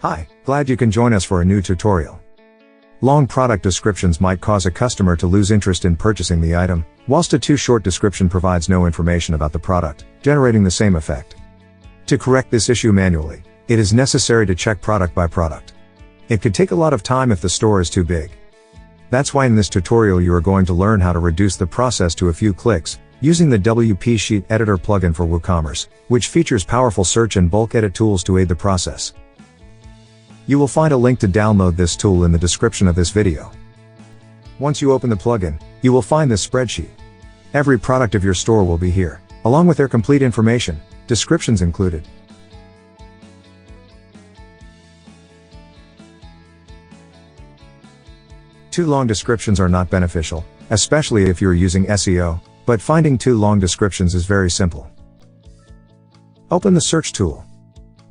Hi, glad you can join us for a new tutorial. Long product descriptions might cause a customer to lose interest in purchasing the item, whilst a too short description provides no information about the product, generating the same effect. To correct this issue manually, it is necessary to check product by product. It could take a lot of time if the store is too big. That's why in this tutorial you are going to learn how to reduce the process to a few clicks, using the WP Sheet Editor plugin for WooCommerce, which features powerful search and bulk edit tools to aid the process. You will find a link to download this tool in the description of this video. Once you open the plugin, you will find this spreadsheet. Every product of your store will be here, along with their complete information, descriptions included. Too long descriptions are not beneficial, especially if you are using SEO, but finding too long descriptions is very simple. Open the search tool.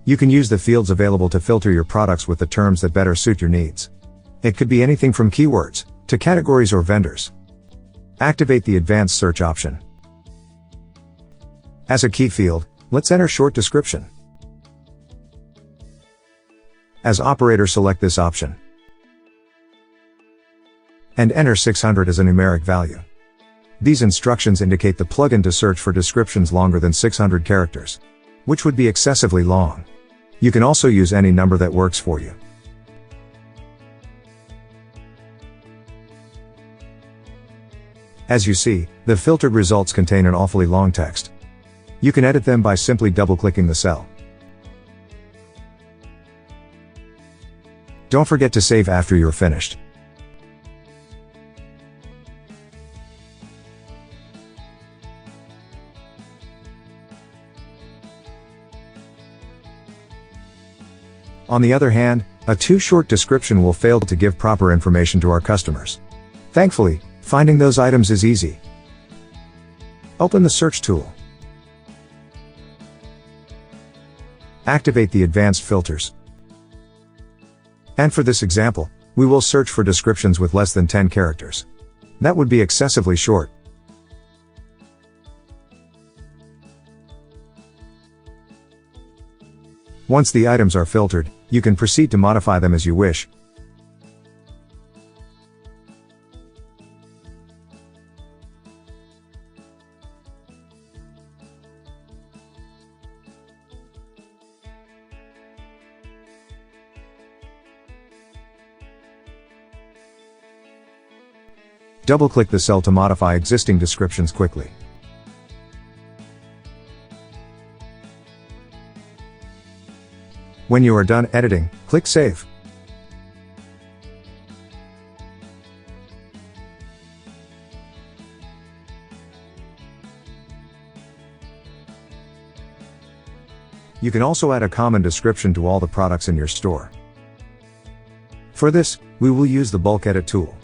You can use the fields available to filter your products with the terms that better suit your needs. It could be anything from keywords, to categories or vendors. Activate the advanced search option. As a key field, let's enter short description. As operator, select this option. And enter 600 as a numeric value. These instructions indicate the plugin to search for descriptions longer than 600 characters, which would be excessively long. You can also use any number that works for you. As you see, the filtered results contain an awfully long text. You can edit them by simply double-clicking the cell. Don't forget to save after you're finished. On the other hand, a too short description will fail to give proper information to our customers. Thankfully, finding those items is easy. Open the search tool. Activate the advanced filters. And for this example, we will search for descriptions with less than 10 characters. That would be excessively short. Once the items are filtered, you can proceed to modify them as you wish. Double-click the cell to modify existing descriptions quickly. When you are done editing, click Save. You can also add a common description to all the products in your store. For this, we will use the bulk edit tool.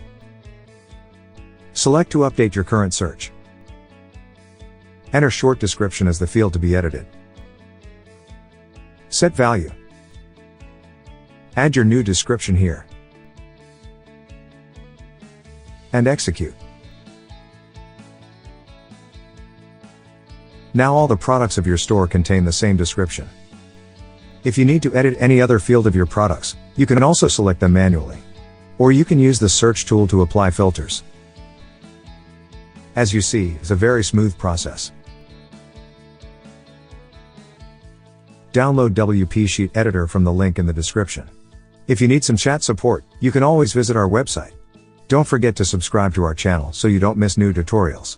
Select to update your current search. Enter short description as the field to be edited. Set value. Add your new description here. And execute. Now all the products of your store contain the same description. If you need to edit any other field of your products, you can also select them manually. Or you can use the search tool to apply filters. As you see, it's a very smooth process. Download WP Sheet Editor from the link in the description. If you need some chat support, you can always visit our website. Don't forget to subscribe to our channel so you don't miss new tutorials.